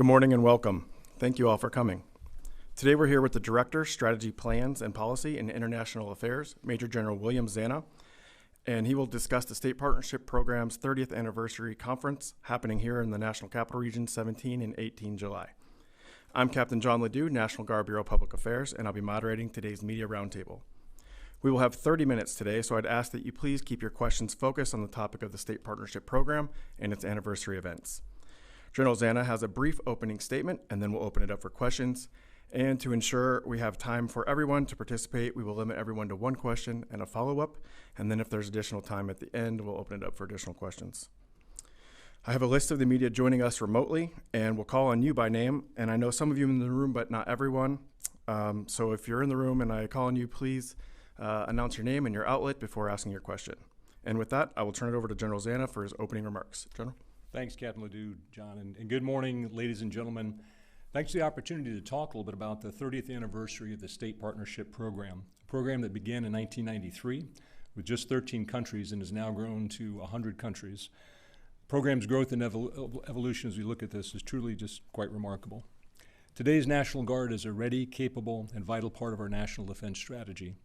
Good morning and welcome. Thank you all for coming. Today we're here with the Director, Strategy Plans and Policy in International Affairs, Major General William Zanna, and he will discuss the State Partnership Program's 30th Anniversary Conference happening here in the National Capital Region 17 and 18 July. I'm Captain John Ledoux, National Guard Bureau Public Affairs, and I'll be moderating today's media roundtable. We will have 30 minutes today, so I'd ask that you please keep your questions focused on the topic of the State Partnership Program and its anniversary events. General Zanna has a brief opening statement, and then we'll open it up for questions. And to ensure we have time for everyone to participate, we will limit everyone to one question and a follow-up. And then if there's additional time at the end, we'll open it up for additional questions. I have a list of the media joining us remotely, and we'll call on you by name. And I know some of you in the room, but not everyone. So if you're in the room and I call on you, please announce your name and your outlet before asking your question. And with that, I will turn it over to General Zanna for his opening remarks. General. Thanks, Captain Ledoux, John, and good morning, ladies and gentlemen. Thanks for the opportunity to talk a little bit about the 30th anniversary of the State Partnership Program, a program that began in 1993 with just 13 countries and has now grown to 100 countries. The program's growth and evolution as we look at this is truly just quite remarkable. Today's National Guard is a ready, capable, and vital part of our national defense strategy.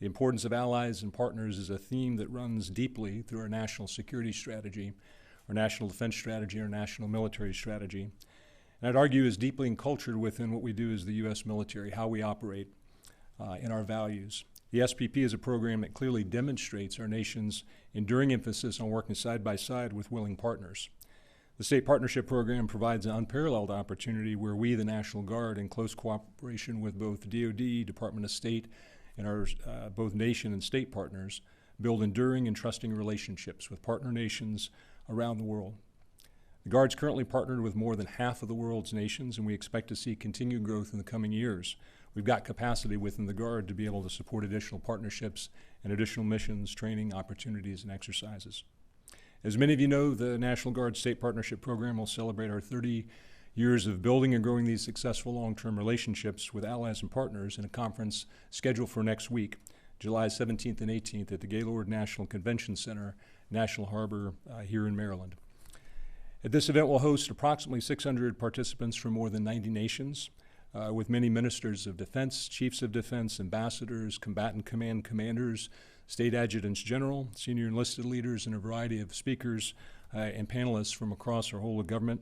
The importance of allies and partners is a theme that runs deeply through our national security strategy, our national defense strategy, our national military strategy. And I'd argue is deeply encultured within what we do as the U.S. military, how we operate, and our values. The SPP is a program that clearly demonstrates our nation's enduring emphasis on working side by side with willing partners. The State Partnership Program provides an unparalleled opportunity where we, the National Guard, in close cooperation with both DoD, Department of State, and our both nation and state partners, build enduring and trusting relationships with partner nations around the world. The Guard's currently partnered with more than half of the world's nations, and we expect to see continued growth in the coming years. We've got capacity within the Guard to be able to support additional partnerships and additional missions, training, opportunities, and exercises. As many of you know, the National Guard State Partnership Program will celebrate our 30 years of building and growing these successful long-term relationships with allies and partners in a conference scheduled for next week, July 17th and 18th at the Gaylord National Convention Center, National Harbor here in Maryland. At this event, we'll host approximately 600 participants from more than 90 nations, with many ministers of defense, chiefs of defense, ambassadors, combatant command commanders, state adjutants general, senior enlisted leaders, and a variety of speakers and panelists from across our whole of government,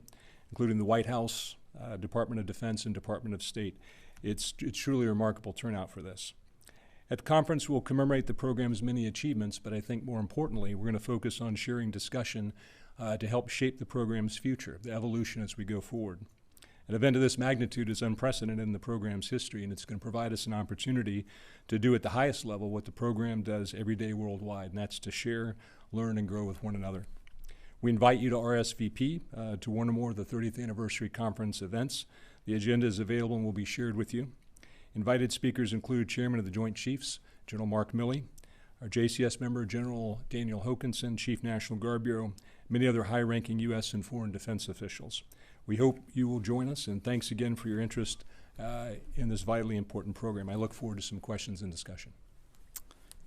including the White House, Department of Defense, and Department of State. It's truly a remarkable turnout for this. At the conference, we'll commemorate the program's many achievements, but I think more importantly, we're going to focus on sharing discussion to help shape the program's future, the evolution as we go forward. An event of this magnitude is unprecedented in the program's history, and it's going to provide us an opportunity to do at the highest level what the program does every day worldwide, and that's to share, learn, and grow with one another. We invite you to RSVP to one or more of the 30th Anniversary Conference events. The agenda is available and will be shared with you. Invited speakers include Chairman of the Joint Chiefs, General Mark Milley, our JCS member, General Daniel Hokanson, Chief National Guard Bureau, many other high-ranking U.S. and foreign defense officials. We hope you will join us, and thanks again for your interest in this vitally important program. I look forward to some questions and discussion.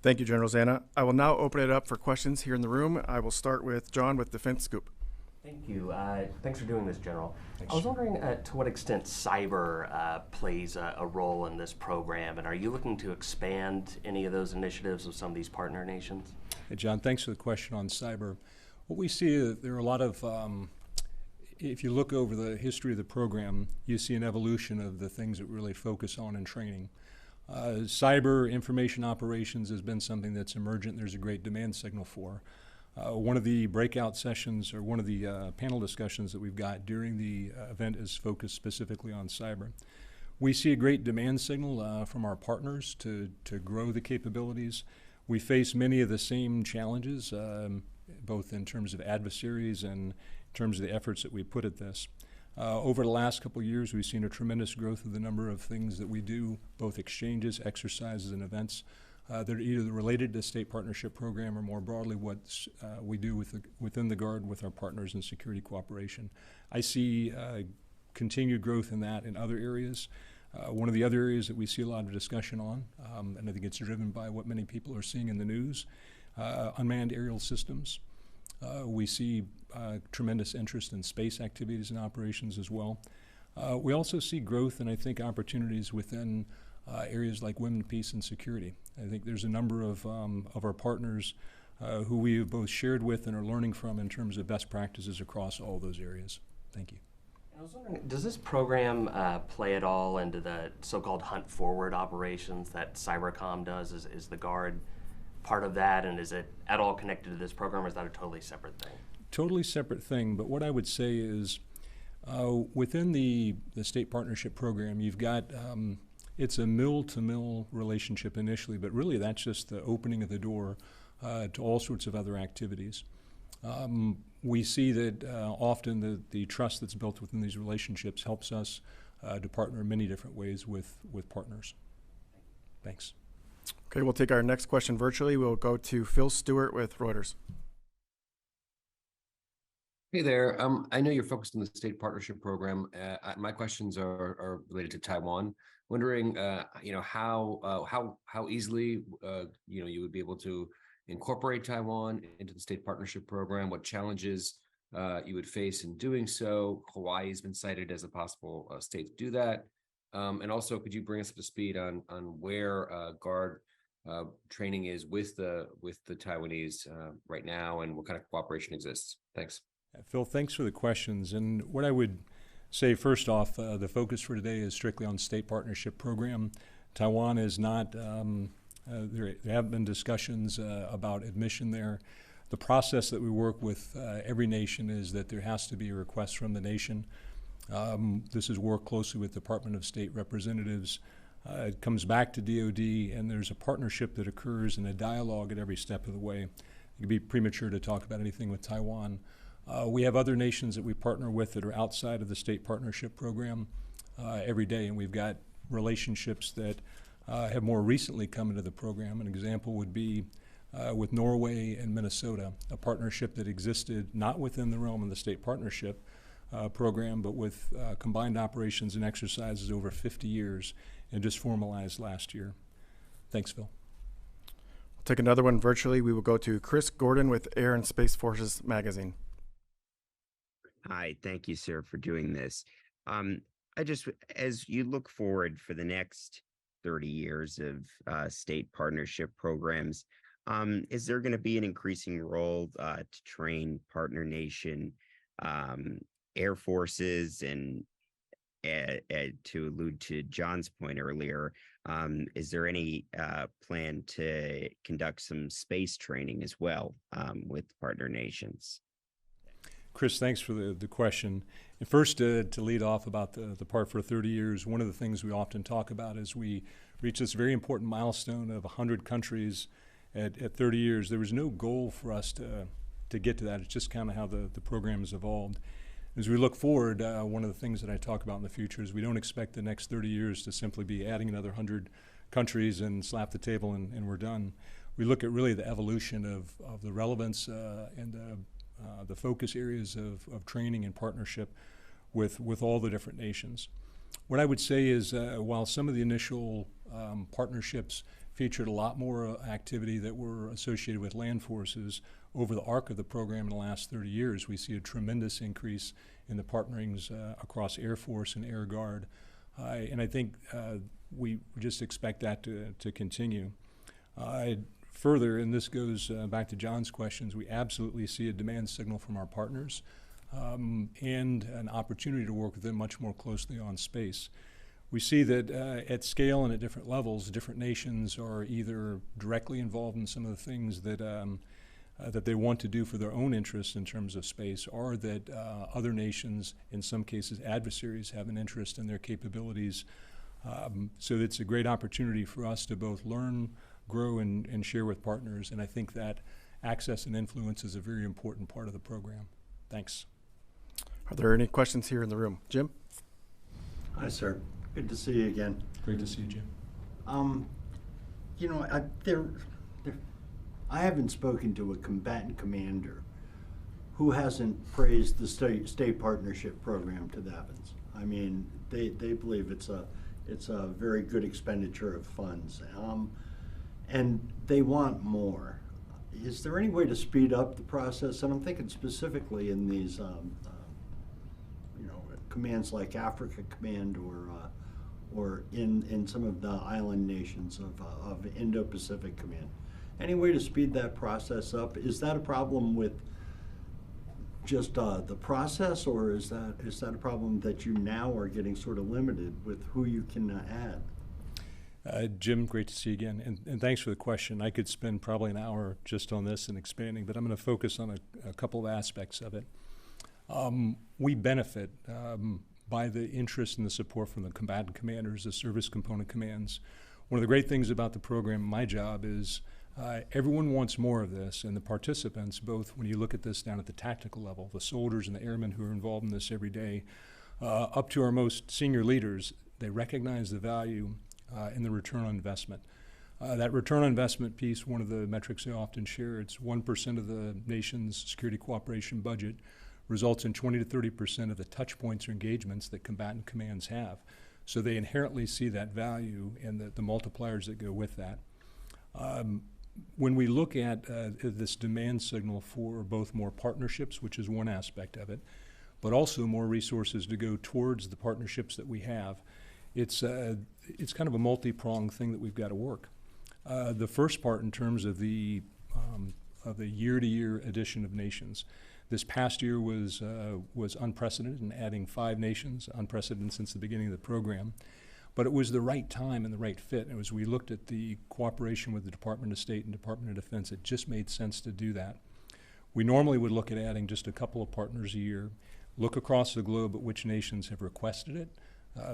Thank you, General Zanna. I will now open it up for questions here in the room. I will start with John with Defense Scoop. Thank you. Thanks for doing this, General. Thanks. I was wondering to what extent cyber plays a role in this program, and are you looking to expand any of those initiatives with some of these partner nations? Hey, John, thanks for the question on cyber. What we see is there are a lot of, if you look over the history of the program, you see an evolution of the things that we really focus on in training. Cyber information operations has been something that's emergent. There's a great demand signal for. One of the breakout sessions or one of the panel discussions that we've got during the event is focused specifically on cyber. We see a great demand signal from our partners to grow the capabilities. We face many of the same challenges, both in terms of adversaries and in terms of the efforts that we put at this. Over the last couple of years, we've seen a tremendous growth of the number of things that we do, both exchanges, exercises, and events that are either related to the State Partnership Program or more broadly what we do within the Guard with our partners in security cooperation. I see continued growth in that in other areas. One of the other areas that we see a lot of discussion on, and I think it's driven by what many people are seeing in the news, unmanned aerial systems. We see tremendous interest in space activities and operations as well. We also see growth and I think opportunities within areas like women, peace, and security. I think there's a number of our partners who we have both shared with and are learning from in terms of best practices across all those areas. Thank you. I was wondering, does this program play at all into the so-called hunt forward operations that Cybercom does? Is the Guard part of that, and is it at all connected to this program, or is that a totally separate thing? Totally separate thing, but what I would say is within the state partnership program, you've got it's a mill-to-mill relationship initially, but really that's just the opening of the door to all sorts of other activities. We see that often the trust that's built within these relationships helps us to partner in many different ways with partners. Thanks. Okay, we'll take our next question virtually. We'll go to Phil Stewart with Reuters. Hey there. I know you're focused on the state partnership program. My questions are related to Taiwan. Wondering, how easily, you would be able to incorporate Taiwan into the state partnership program. What challenges you would face in doing so? Hawaii has been cited as a possible state to do that. And also, could you bring us up to speed on where Guard training is with the Taiwanese right now, and what kind of cooperation exists? Thanks. Phil, thanks for the questions. And what I would say first off, the focus for today is strictly on state partnership program. Taiwan is not, there have been discussions about admission there. The process that we work with every nation is that there has to be a request from the nation. This is work closely with Department of State representatives. It comes back to DOD, and there's a partnership that occurs and a dialogue at every step of the way. It would be premature to talk about anything with Taiwan. We have other nations that we partner with that are outside of the state partnership program every day, and we've got relationships that have more recently come into the program. An example would be with Norway and Minnesota, a partnership that existed not within the realm of the state partnership program, but with combined operations and exercises over 50 years and just formalized last year. Thanks, Phil. We'll take another one virtually. We will go to Chris Gordon with Air and Space Forces Magazine. Hi, thank you, sir, for doing this. As you look forward for the next 30 years of state partnership programs, is there going to be an increasing role to train partner nation air forces? And to allude to John's point earlier, is there any plan to conduct some space training as well with partner nations? Chris, thanks for the question. And first, to lead off about the part for 30 years, one of the things we often talk about is we reach this very important milestone of 100 countries at 30 years. There was no goal for us to get to that. It's just kind of how the program has evolved. As we look forward, one of the things that I talk about in the future is we don't expect the next 30 years to simply be adding another 100 countries and slap the table and we're done. We look at really the evolution of the relevance and the focus areas of training and partnership with all the different nations. What I would say is while some of the initial partnerships featured a lot more activity that were associated with land forces, over the arc of the program in the last 30 years, we see a tremendous increase in the partnerings across Air Force and Air Guard. And I think we just expect that to continue. Further, and this goes back to John's questions, we absolutely see a demand signal from our partners and an opportunity to work with them much more closely on space. We see that at scale and at different levels, different nations are either directly involved in some of the things that that they want to do for their own interests in terms of space, or that other nations, in some cases adversaries, have an interest in their capabilities. So it's a great opportunity for us to both learn, grow, and share with partners, and I think that access and influence is a very important part of the program. Thanks. Are there any questions here in the room? Jim? Hi, sir. Good to see you again. Great to see you, Jim. I haven't spoken to a combatant commander who hasn't praised the state partnership program to the heavens. I mean, they believe it's a very good expenditure of funds, and they want more. Is there any way to speed up the process? And I'm thinking specifically in these, commands like Africa Command or in some of the island nations of Indo-Pacific Command. Any way to speed that process up? Is that a problem with just the process, or is that a problem that you now are getting sort of limited with who you can add? Jim, great to see you again, and thanks for the question. I could spend probably an hour just on this and expanding, but I'm going to focus on a couple of aspects of it. We benefit by the interest and the support from the combatant commanders, the service component commands. One of the great things about the program, my job, is everyone wants more of this, and the participants, both when you look at this down at the tactical level, the soldiers and the airmen who are involved in this every day, up to our most senior leaders, they recognize the value in the return on investment. That return on investment piece, one of the metrics I often share, it's 1% of the nation's security cooperation budget results in 20 to 30% of the touch points or engagements that combatant commands have. So they inherently see that value and the multipliers that go with that. When we look at this demand signal for both more partnerships, which is one aspect of it, but also more resources to go towards the partnerships that we have, it's kind of a multi-pronged thing that we've got to work. The first part, in terms of the year-to-year addition of nations, this past year was unprecedented in adding 5 nations, unprecedented since the beginning of the program. But it was the right time and the right fit. And as we looked at the cooperation with the Department of State and Department of Defense, it just made sense to do that. We normally would look at adding just a couple of partners a year, look across the globe at which nations have requested it.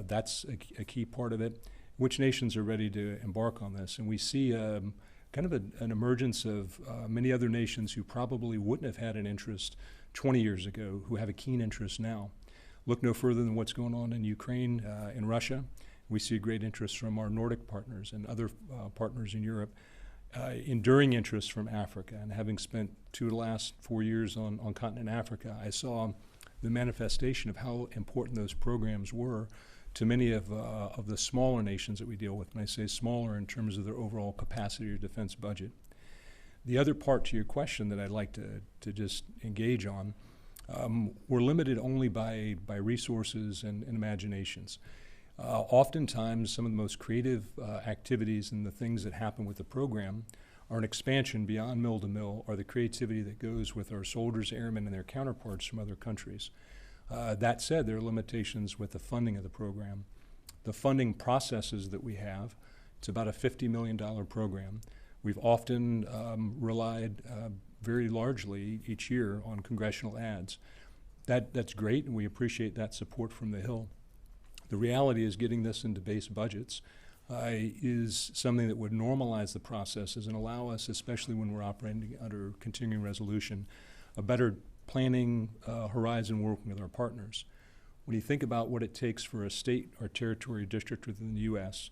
That's a key part of it. Which nations are ready to embark on this? And we see kind of an emergence of many other nations who probably wouldn't have had an interest 20 years ago, who have a keen interest now. Look no further than what's going on in Ukraine, in Russia. We see great interest from our Nordic partners and other partners in Europe, enduring interest from Africa. And having spent 2 of the last 4 years on continent Africa, I saw the manifestation of how important those programs were to many of the smaller nations that we deal with. And I say smaller in terms of their overall capacity or defense budget. The other part to your question that I'd like to just engage on, we're limited only by resources and imaginations. Oftentimes, some of the most creative activities and the things that happen with the program are an expansion beyond mill to mill, or the creativity that goes with our soldiers, airmen, and their counterparts from other countries. That said, there are limitations with the funding of the program. The funding processes that we have, it's about a $50 million program. We've often relied very largely each year on congressional ads. That's great, and we appreciate that support from the Hill. The reality is getting this into base budgets is something that would normalize the processes and allow us, especially when we're operating under continuing resolution, a better planning horizon working with our partners. When you think about what it takes for a state or territory or district within the U.S.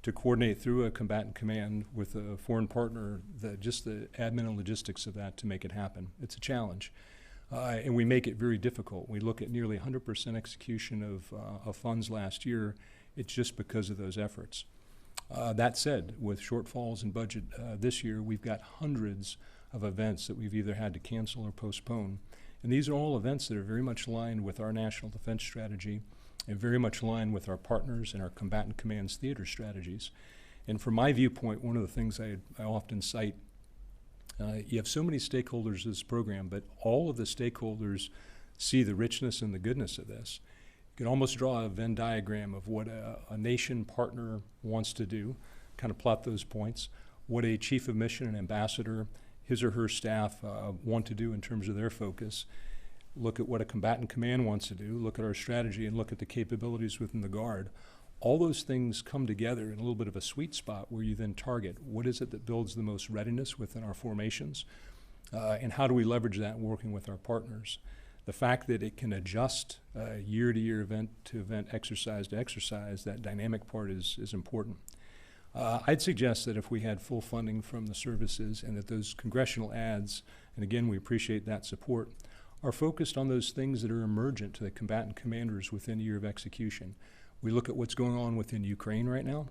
to coordinate through a combatant command with a foreign partner, just the admin and logistics of that to make it happen, it's a challenge. And we make it very difficult. We look at nearly 100% execution of funds last year. It's just because of those efforts. That said, with shortfalls in budget this year, we've got hundreds of events that we've either had to cancel or postpone. And these are all events that are very much aligned with our national defense strategy and very much aligned with our partners and our combatant commands theater strategies. And from my viewpoint, one of the things I often cite, you have so many stakeholders in this program, but all of the stakeholders see the richness and the goodness of this. You can almost draw a Venn diagram of what a nation partner wants to do, kind of plot those points, what a chief of mission and ambassador, his or her staff want to do in terms of their focus. Look at what a combatant command wants to do, look at our strategy, and look at the capabilities within the Guard. All those things come together in a little bit of a sweet spot where you then target what is it that builds the most readiness within our formations, and how do we leverage that working with our partners. The fact that it can adjust year to year, event to event, exercise to exercise, that dynamic part is important. I'd suggest that if we had full funding from the services and that those congressional ads, and again, we appreciate that support, are focused on those things that are emergent to the combatant commanders within a year of execution. We look at what's going on within Ukraine right now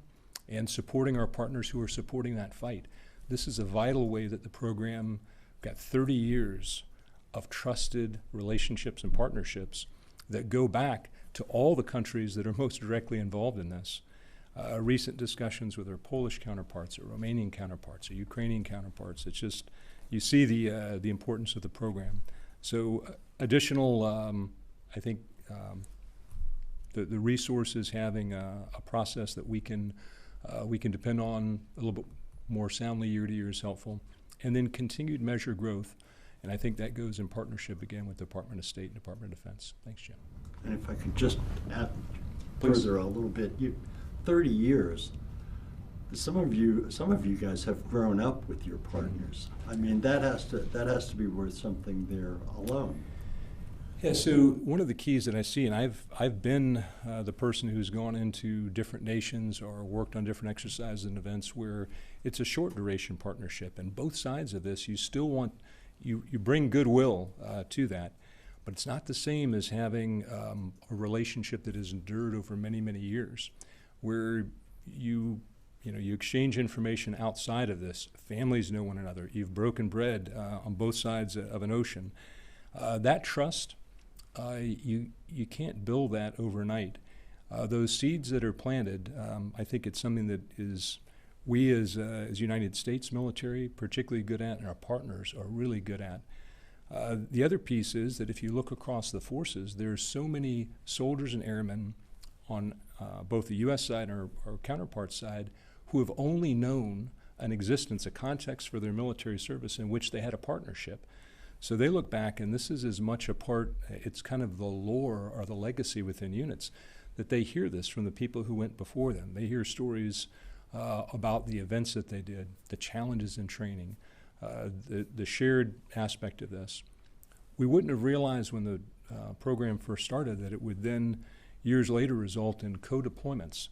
and supporting our partners who are supporting that fight. This is a vital way that the program got 30 years of trusted relationships and partnerships that go back to all the countries that are most directly involved in this. Recent discussions with our Polish counterparts, our Romanian counterparts, our Ukrainian counterparts. It's just, you see the importance of the program. So additional, I think, the resources, having a process that we can depend on a little bit more soundly year to year is helpful. And then continued measure growth. And I think that goes in partnership again with the Department of State and Department of Defense. Thanks, Jim. And if I could just add Please. further a little bit, 30 years. Some of you guys have grown up with your partners. I mean, that has to be worth something there alone. Yeah, so one of the keys that I see, and I've been the person who's gone into different nations or worked on different exercises and events where it's a short duration partnership, and both sides of this, you still want, you bring goodwill to that, but it's not the same as having a relationship that has endured over many, many years, where you exchange information outside of this. Families know one another. You've broken bread on both sides of an ocean. That trust, you can't build that overnight. Those seeds that are planted, I think it's something that is we as United States military particularly good at, and our partners are really good at. The other piece is that if you look across the forces, there's so many soldiers and airmen on both the U.S. side and our counterpart side who have only known an existence, a context for their military service in which they had a partnership. So they look back, and this is as much a part, it's kind of the lore or the legacy within units, that they hear this from the people who went before them. They hear stories about the events that they did, the challenges in training, the shared aspect of this. We wouldn't have realized when the program first started that it would then, years later, result in co-deployments.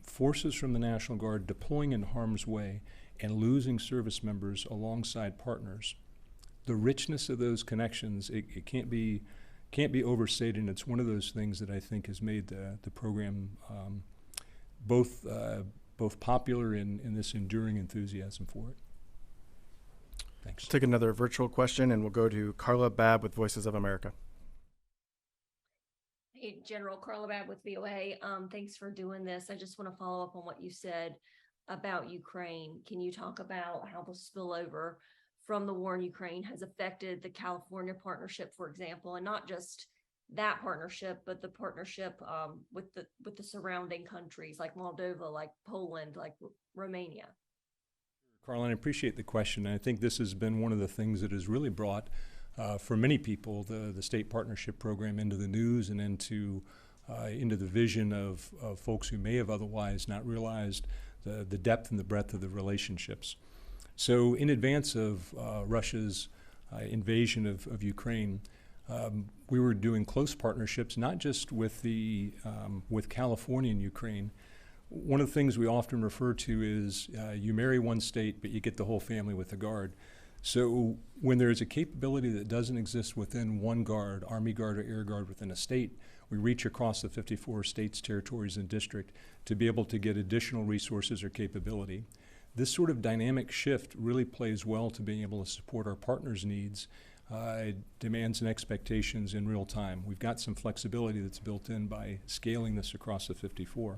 Forces from the National Guard deploying in harm's way and losing service members alongside partners. The richness of those connections, it can't be overstated, and it's one of those things that I think has made the program both popular and this enduring enthusiasm for it. Thanks. Take another virtual question, and we'll go to Carla Babb with Voices of America. Hey, General Carla Babb with VOA. Thanks for doing this. I just want to follow up on what you said about Ukraine. Can you talk about how the spillover from the war in Ukraine has affected the California partnership, for example, and not just that partnership, but the partnership with the surrounding countries like Moldova, like Poland, like Romania? Carla, I appreciate the question. I think this has been one of the things that has really brought, for many people, the state partnership program into the news and into the vision of folks who may have otherwise not realized the depth and the breadth of the relationships. So in advance of Russia's invasion of Ukraine, we were doing close partnerships, not just with California and Ukraine. One of the things we often refer to is you marry one state, but you get the whole family with the Guard. So when there is a capability that doesn't exist within one Guard, Army Guard or Air Guard within a state, we reach across the 54 states, territories, and district to be able to get additional resources or capability. This sort of dynamic shift really plays well to being able to support our partners' needs, demands and expectations in real time. We've got some flexibility that's built in by scaling this across the 54.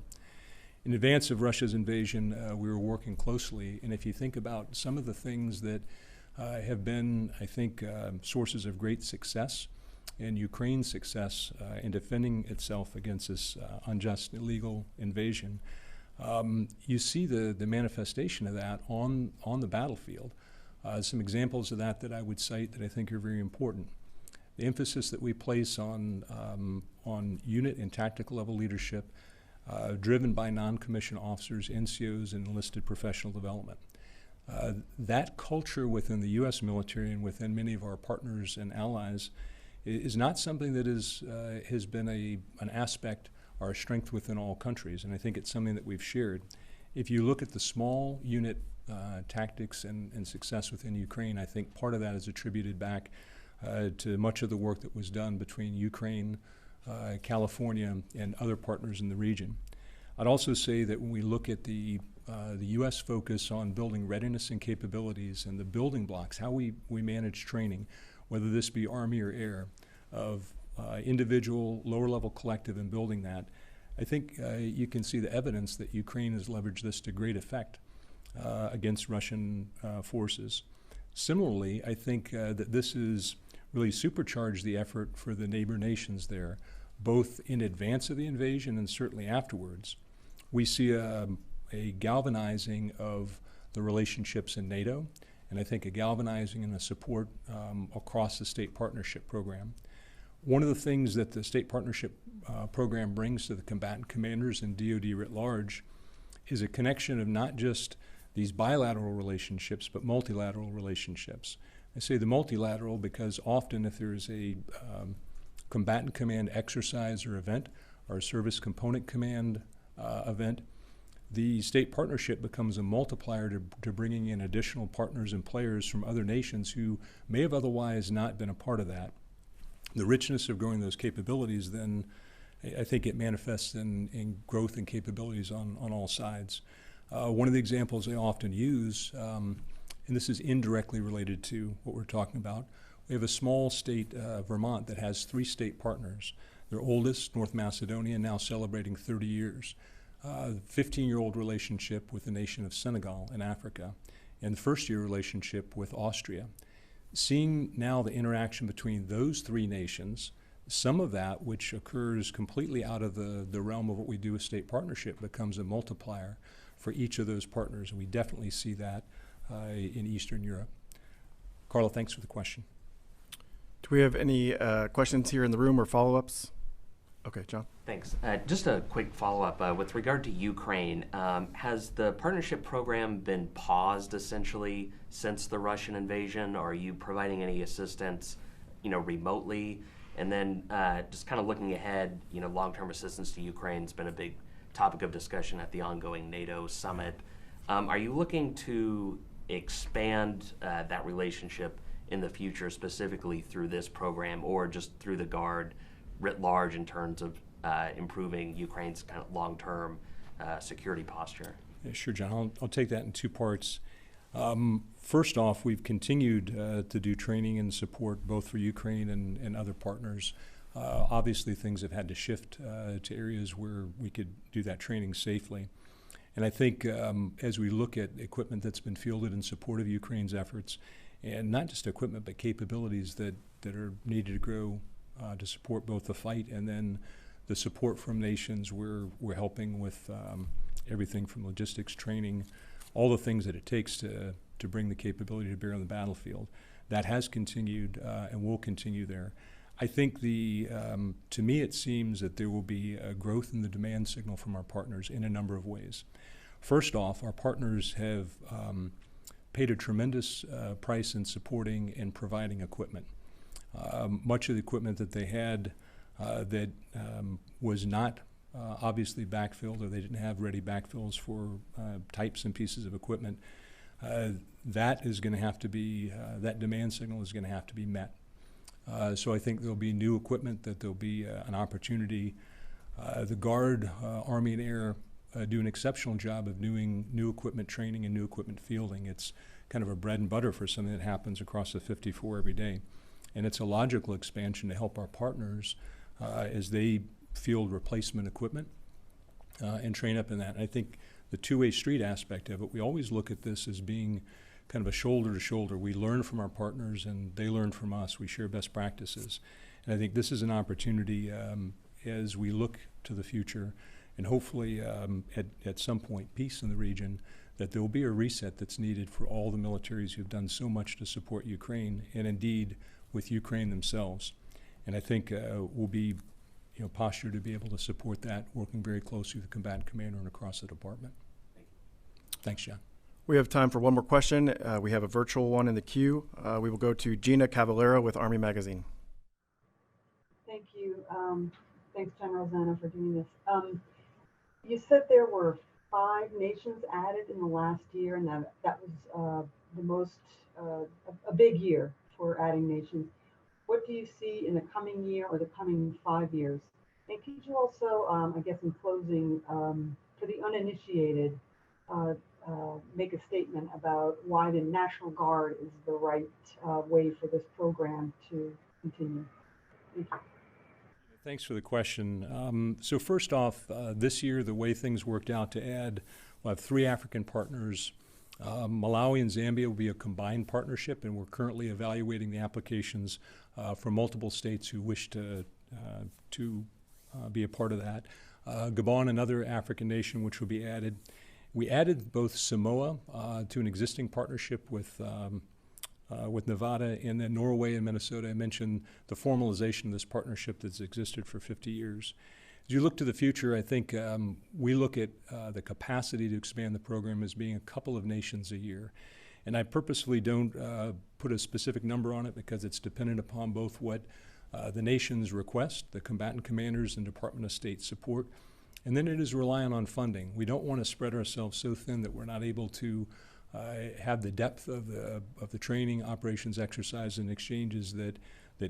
In advance of Russia's invasion, we were working closely, and if you think about some of the things that have been, I think, sources of great success, and Ukraine's success in defending itself against this unjust, illegal invasion, you see the manifestation of that on the battlefield. Some examples of that I would cite that I think are very important. The emphasis that we place on unit and tactical level leadership, driven by non-commissioned officers, NCOs, and enlisted professional development. That culture within the U.S. military and within many of our partners and allies is not something that has been an aspect or a strength within all countries, and I think it's something that we've shared. If you look at the small unit tactics and success within Ukraine, I think part of that is attributed back to much of the work that was done between Ukraine, California, and other partners in the region. I'd also say that when we look at the U.S. focus on building readiness and capabilities and the building blocks, how we manage training, whether this be Army or Air, of individual, lower level collective in building that, I think you can see the evidence that Ukraine has leveraged this to great effect against Russian forces. Similarly, I think that this has really supercharged the effort for the neighbor nations there, both in advance of the invasion and certainly afterwards. We see a galvanizing of the relationships in NATO, and I think a galvanizing and a support across the state partnership program. One of the things that the state partnership program brings to the combatant commanders and DoD writ large is a connection of not just these bilateral relationships, but multilateral relationships. I say the multilateral because often if there's a combatant command exercise or event, or a service component command event, the state partnership becomes a multiplier to bringing in additional partners and players from other nations who may have otherwise not been a part of that. The richness of growing those capabilities, then I think it manifests in growth and capabilities on all sides. One of the examples I often use, and this is indirectly related to what we're talking about, we have a small state, Vermont, that has 3 state partners. Their oldest, North Macedonia, now celebrating 30 years. 15-year-old relationship with the nation of Senegal in Africa, and the first-year relationship with Austria. Seeing now the interaction between those 3 nations, some of that which occurs completely out of the realm of what we do with state partnership becomes a multiplier for each of those partners, and we definitely see that in Eastern Europe. Carla, thanks for the question. Do we have any questions here in the room or follow-ups? Okay, John. Thanks. Just a quick follow-up. With regard to Ukraine, has the partnership program been paused essentially since the Russian invasion? Or are you providing any assistance, remotely? And then just kind of looking ahead, long-term assistance to Ukraine has been a big topic of discussion at the ongoing NATO summit. Are you looking to expand that relationship in the future, specifically through this program, or just through the Guard writ large in terms of improving Ukraine's kind of long-term security posture? Yeah, sure, John. I'll take that in 2 parts. First off, we've continued to do training and support both for Ukraine and other partners. Obviously, things have had to shift to areas where we could do that training safely. And I think as we look at equipment that's been fielded in support of Ukraine's efforts, and not just equipment, but capabilities that are needed to grow to support both the fight and then the support from nations we're helping with everything from logistics, training, all the things that it takes to bring the capability to bear on the battlefield. That has continued and will continue there. I think to me it seems that there will be a growth in the demand signal from our partners in a number of ways. First off, our partners have paid a tremendous price in supporting and providing equipment. Much of the equipment that they had that was not obviously backfilled, or they didn't have ready backfills for types and pieces of equipment, that is going to have to be, that demand signal is going to have to be met. So I think there'll be new equipment, that there'll be an opportunity. The Guard, Army and Air do an exceptional job of doing new equipment training and new equipment fielding. It's kind of a bread and butter for something that happens across the 54 every day. And it's a logical expansion to help our partners as they field replacement equipment and train up in that. And I think the two-way street aspect of it, we always look at this as being kind of a shoulder to shoulder. We learn from our partners and they learn from us. We share best practices. And I think this is an opportunity as we look to the future and hopefully at some point peace in the region, that there will be a reset that's needed for all the militaries who've done so much to support Ukraine, and indeed with Ukraine themselves. And I think we'll be postured to be able to support that, working very closely with the combatant commander and across the department. Thanks, John. We have time for one more question. We have a virtual one in the queue. We will go to Gina Cavallero with Army Magazine. Thank you. Thanks, General Zana, for doing this. You said there were 5 nations added in the last year, and that was the most, a big year for adding nations. What do you see in the coming year or the coming 5 years? And could you also, I guess in closing, for the uninitiated, make a statement about why the National Guard is the right way for this program to continue? Thank you. Thanks for the question. So first off, this year, the way things worked out to add, we'll have 3 African partners. Malawi and Zambia will be a combined partnership, and we're currently evaluating the applications for multiple states who wish to be a part of that. Gabon, another African nation, which will be added. We added both Samoa to an existing partnership with Nevada, and then Norway and Minnesota. I mentioned the formalization of this partnership that's existed for 50 years. As you look to the future, I think we look at the capacity to expand the program as being a couple of nations a year. And I purposefully don't put a specific number on it because it's dependent upon both what the nations request, the combatant commanders and Department of State support, and then it is reliant on funding. We don't want to spread ourselves so thin that we're not able to have the depth of the training, operations, exercise, and exchanges that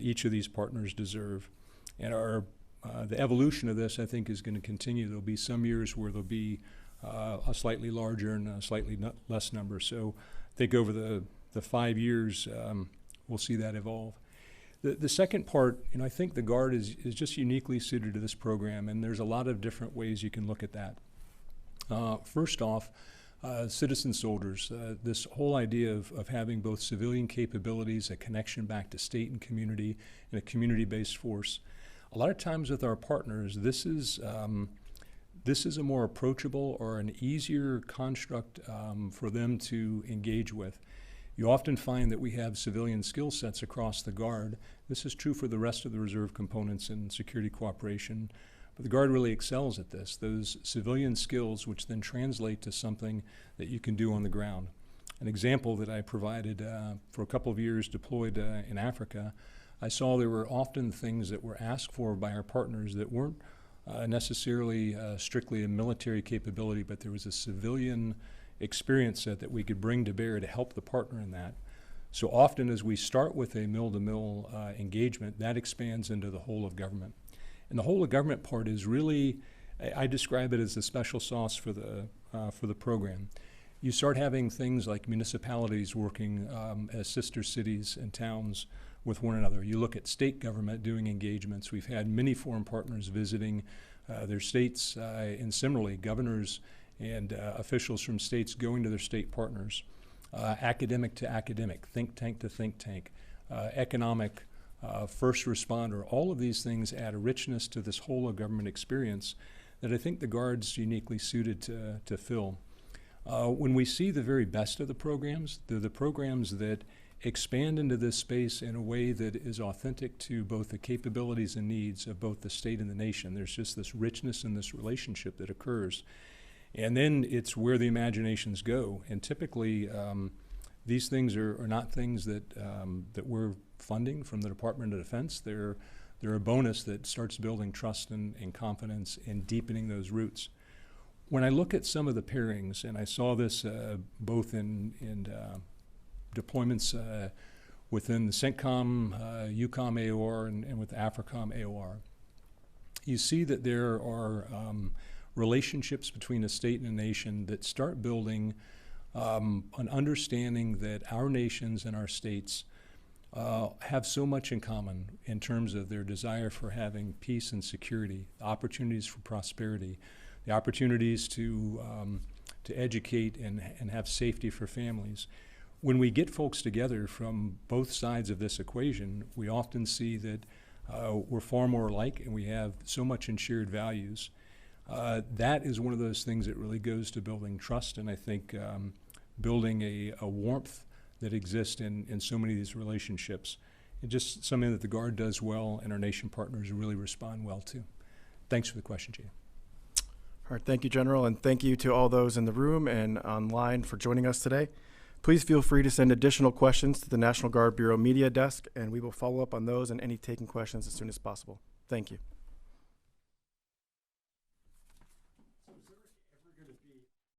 each of these partners deserve. And the evolution of this, I think, is going to continue. There'll be some years where there'll be a slightly larger and a slightly less number. So I think over the 5 years, we'll see that evolve. The second part, I think the Guard is just uniquely suited to this program, and there's a lot of different ways you can look at that. First off, citizen soldiers, this whole idea of having both civilian capabilities, a connection back to state and community, and a community-based force. A lot of times with our partners, this is a more approachable or an easier construct for them to engage with. You often find that we have civilian skill sets across the Guard. This is true for the rest of the reserve components in security cooperation, but the Guard really excels at this, those civilian skills which then translate to something that you can do on the ground. An example that I provided for a couple of years deployed in Africa, I saw there were often things that were asked for by our partners that weren't necessarily strictly a military capability, but there was a civilian experience set that we could bring to bear to help the partner in that. So often as we start with a mill-to-mill engagement, that expands into the whole of government. And the whole of government part is really, I describe it as the special sauce for the program. You start having things like municipalities working as sister cities and towns with one another. You look at state government doing engagements. We've had many foreign partners visiting their states, and similarly, governors and officials from states going to their state partners. Academic to academic, think tank to think tank, economic, first responder, all of these things add a richness to this whole of government experience that I think the Guard's uniquely suited to fill. When we see the very best of the programs, they're the programs that expand into this space in a way that is authentic to both the capabilities and needs of both the state and the nation. There's just this richness in this relationship that occurs. And then it's where the imaginations go. And typically, these things are not things that we're funding from the Department of Defense. They're a bonus that starts building trust and confidence and deepening those roots. When I look at some of the pairings, and I saw this both in deployments within the CENTCOM, EUCOM AOR, and with AFRICOM AOR, you see that there are relationships between a state and a nation that start building an understanding that our nations and our states have so much in common in terms of their desire for having peace and security, opportunities for prosperity, the opportunities to educate and have safety for families. When we get folks together from both sides of this equation, we often see that we're far more alike and we have so much in shared values. That is one of those things that really goes to building trust, and I think building a warmth that exists in so many of these relationships. It's just something that the Guard does well and our nation partners really respond well to. Thanks for the question, Jay. All right, thank you, General, and thank you to all those in the room and online for joining us today. Please feel free to send additional questions to the National Guard Bureau Media Desk, and we will follow up on those and any taken questions as soon as possible. Thank you.